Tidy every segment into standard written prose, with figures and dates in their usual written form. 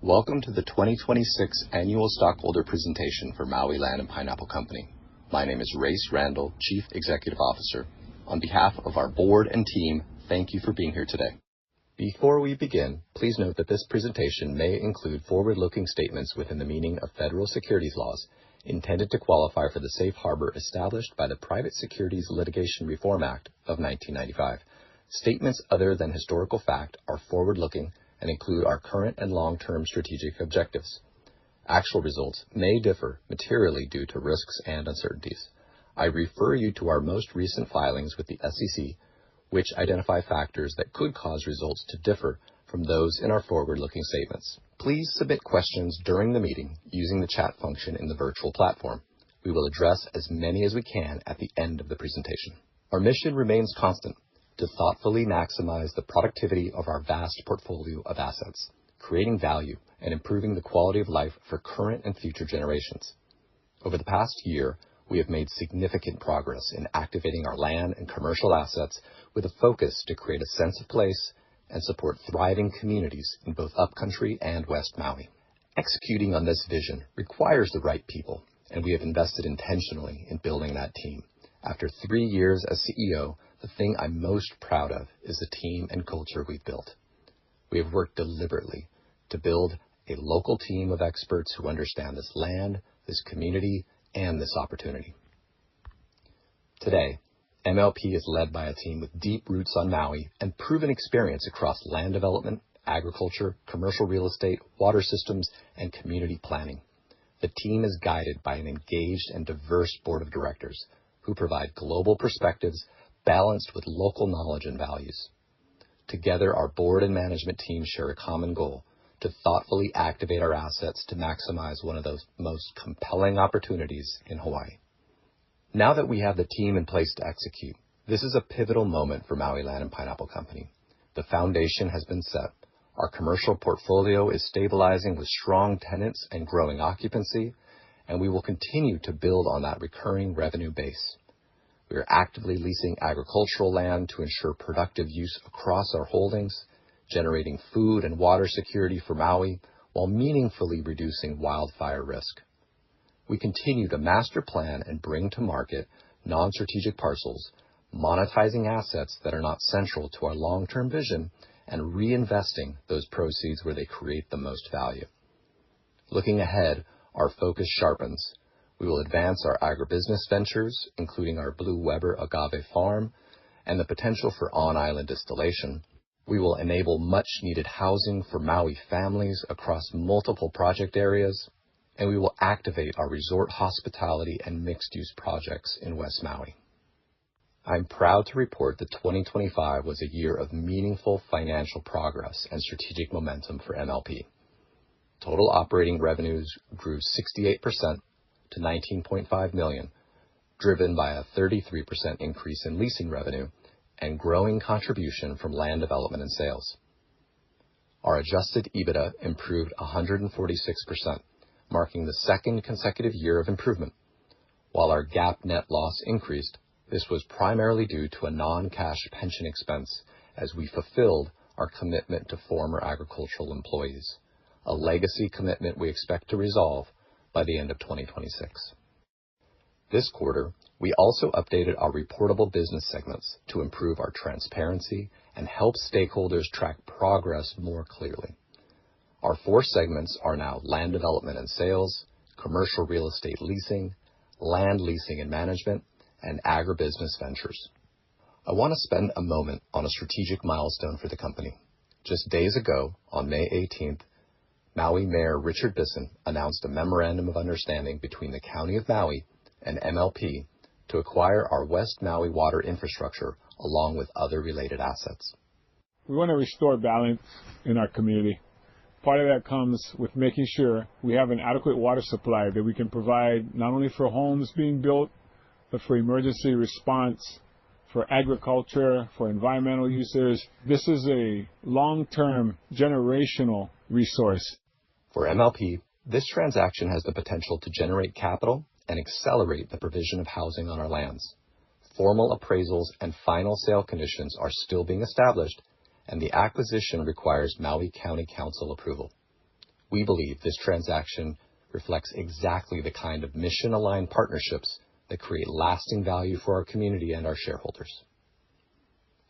Welcome to the 2026 Annual Stockholder Presentation for Maui Land and Pineapple Company. My name is Race Randall, Chief Executive Officer. On behalf of our board and team, thank you for being here today. Before we begin, please note that this presentation may include forward-looking statements within the meaning of federal securities laws intended to qualify for the safe harbor established by the Private Securities Litigation Reform Act of 1995. Statements other than historical fact are forward-looking and include our current and long-term strategic objectives. Actual results may differ materially due to risks and uncertainties. I refer you to our most recent filings with the SEC, which identify factors that could cause results to differ from those in our forward-looking statements. Please submit questions during the meeting using the chat function in the virtual platform. We will address as many as we can at the end of the presentation. Our mission remains constant: to thoughtfully maximize the productivity of our vast portfolio of assets, creating value and improving the quality of life for current and future generations. Over the past year, we have made significant progress in activating our land and commercial assets with a focus to create a sense of place and support thriving communities in both Upcountry and West Maui. Executing on this vision requires the right people, and we have invested intentionally in building that team. After 3 years as CEO, the thing I'm most proud of is the team and culture we've built. We have worked deliberately to build a local team of experts who understand this land, this community, and this opportunity. Today, MLP is led by a team with deep roots on Maui and proven experience across land development, agriculture, commercial real estate, water systems, and community planning. The team is guided by an engaged and diverse board of directors who provide global perspectives balanced with local knowledge and values. Together, our board and management team share a common goal: to thoughtfully activate our assets to maximize one of those most compelling opportunities in Hawaii. Now that we have the team in place to execute, this is a pivotal moment for Maui Land and Pineapple Company. The foundation has been set. Our commercial portfolio is stabilizing with strong tenants and growing occupancy, and we will continue to build on that recurring revenue base. We are actively leasing agricultural land to ensure productive use across our holdings, generating food and water security for Maui while meaningfully reducing wildfire risk. We continue to master plan and bring to market non-strategic parcels, monetizing assets that are not central to our long-term vision and reinvesting those proceeds where they create the most value. Looking ahead, our focus sharpens. We will advance our agribusiness ventures, including our Blue Weber agave farm and the potential for on-island distillation. We will enable much-needed housing for Maui families across multiple project areas, and we will activate our resort hospitality and mixed-use projects in West Maui. I'm proud to report that 2025 was a year of meaningful financial progress and strategic momentum for MLP. Total operating revenues grew 68% to $19.5 million, driven by a 33% increase in leasing revenue and growing contribution from land development and sales. Our adjusted EBITDA improved 146%, marking the second consecutive year of improvement. While our GAAP net loss increased, this was primarily due to a non-cash pension expense as we fulfilled our commitment to former agricultural employees, a legacy commitment we expect to resolve by the end of 2026. This quarter, we also updated our reportable business segments to improve our transparency and help stakeholders track progress more clearly. Our 4 segments are now land development and sales, commercial real estate leasing, land leasing and management, and agribusiness ventures. I want to spend a moment on a strategic milestone for the company. Just days ago, on May 18th, Maui Mayor Richard Bisson announced a memorandum of understanding between the County of Maui and MLP to acquire our West Maui water infrastructure along with other related assets. We want to restore balance in our community. Part of that comes with making sure we have an adequate water supply that we can provide not only for homes being built, but for emergency response, for agriculture, for environmental uses. This is a long-term, generational resource. For MLP, this transaction has the potential to generate capital and accelerate the provision of housing on our lands. Formal appraisals and final sale conditions are still being established, and the acquisition requires Maui County Council approval. We believe this transaction reflects exactly the kind of mission-aligned partnerships that create lasting value for our community and our shareholders.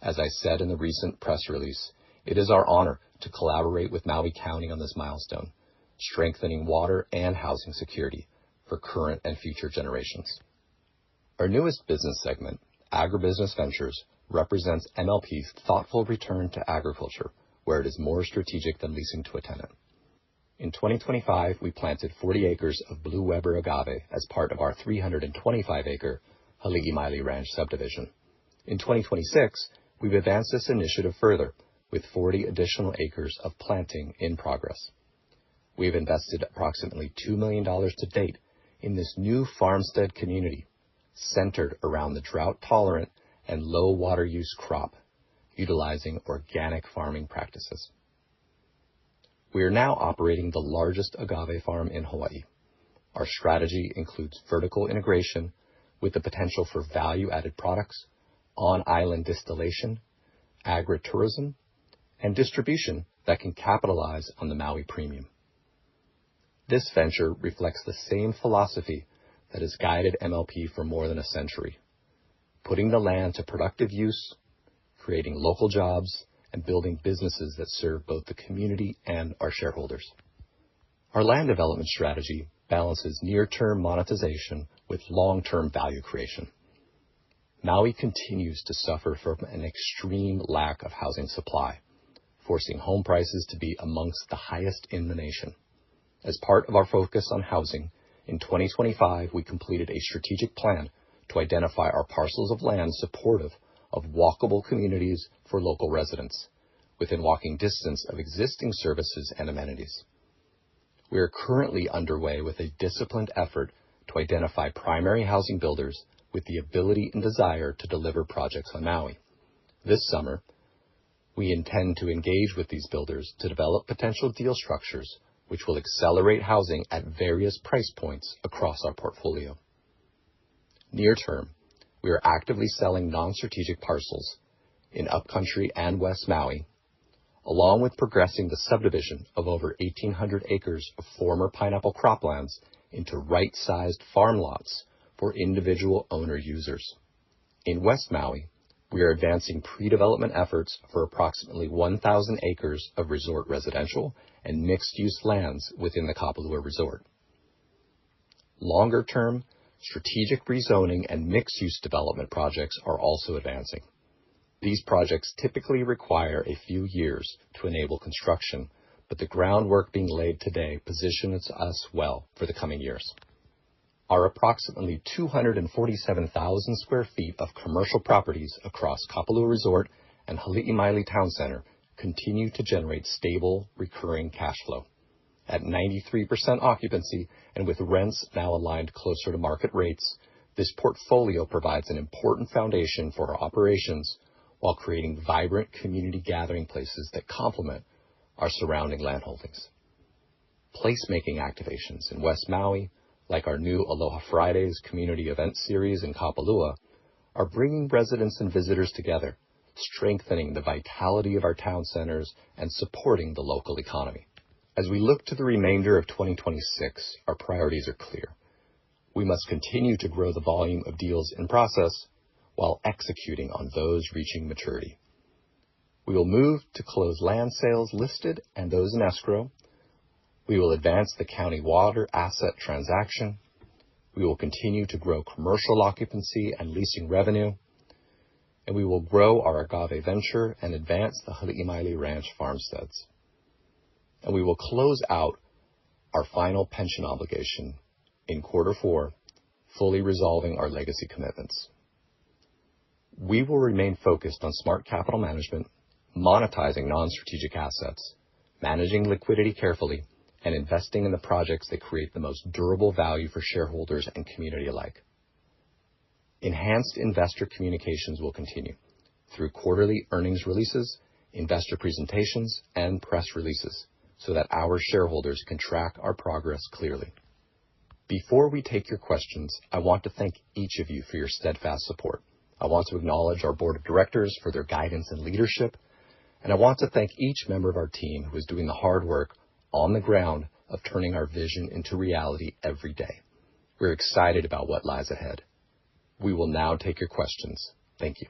As I said in the recent press release, it is our honor to collaborate with Maui County on this milestone, strengthening water and housing security for current and future generations. Our newest business segment, Agribusiness Ventures, represents MLP's thoughtful return to agriculture, where it is more strategic than leasing to a tenant. In 2025, we planted 40 acres of Blue Weber agave as part of our 325-acre Hali'imaile Ranch subdivision. In 2026, we've advanced this initiative further, with 40 additional acres of planting in progress. We've invested approximately $2 million to date in this new farmstead community, centered around the drought-tolerant and low water use crop, utilizing organic farming practices. We are now operating the largest agave farm in Hawaii. Our strategy includes vertical integration with the potential for value-added products, on-island distillation, agritourism, and distribution that can capitalize on the Maui premium. This venture reflects the same philosophy that has guided MLP for more than a century, putting the land to productive use, creating local jobs, and building businesses that serve both the community and our shareholders. Our land development strategy balances near-term monetization with long-term value creation. Maui continues to suffer from an extreme lack of housing supply, forcing home prices to be amongst the highest in the nation. As part of our focus on housing, in 2025, we completed a strategic plan to identify our parcels of land supportive of walkable communities for local residents, within walking distance of existing services and amenities. We are currently underway with a disciplined effort to identify primary housing builders with the ability and desire to deliver projects on Maui. This summer, we intend to engage with these builders to develop potential deal structures which will accelerate housing at various price points across our portfolio. Near term, we are actively selling non-strategic parcels in Upcountry and West Maui, along with progressing the subdivision of over 1,800 acres of former pineapple croplands into right-sized farm lots for individual owner users. In West Maui, we are advancing pre-development efforts for approximately 1,000 acres of resort residential and mixed-use lands within the Kapalua Resort. Longer-term, strategic rezoning and mixed-use development projects are also advancing. These projects typically require a few years to enable construction, but the groundwork being laid today positions us well for the coming years. Our approximately 247,000 square feet of commercial properties across Kapalua Resort and Hali'imaile Town Center continue to generate stable, recurring cash flow. At 93% occupancy and with rents now aligned closer to market rates, this portfolio provides an important foundation for our operations while creating vibrant community gathering places that complement our surrounding land holdings. Placemaking activations in West Maui, like our new Aloha Fridays community event series in Kapalua, are bringing residents and visitors together, strengthening the vitality of our town centers and supporting the local economy. As we look to the remainder of 2026, our priorities are clear. We must continue to grow the volume of deals in process while executing on those reaching maturity. We will move to close land sales listed and those in escrow. We will advance the county water asset transaction. We will continue to grow commercial occupancy and leasing revenue. And we will grow our agave venture and advance the Hali'imaile Ranch farmsteads. And we will close out our final pension obligation in Q4, fully resolving our legacy commitments. We will remain focused on smart capital management, monetizing non-strategic assets, managing liquidity carefully, and investing in the projects that create the most durable value for shareholders and community alike. Enhanced investor communications will continue through quarterly earnings releases, investor presentations, and press releases so that our shareholders can track our progress clearly. Before we take your questions, I want to thank each of you for your steadfast support. I want to acknowledge our board of directors for their guidance and leadership, and I want to thank each member of our team who is doing the hard work on the ground of turning our vision into reality every day. We're excited about what lies ahead. We will now take your questions. Thank you.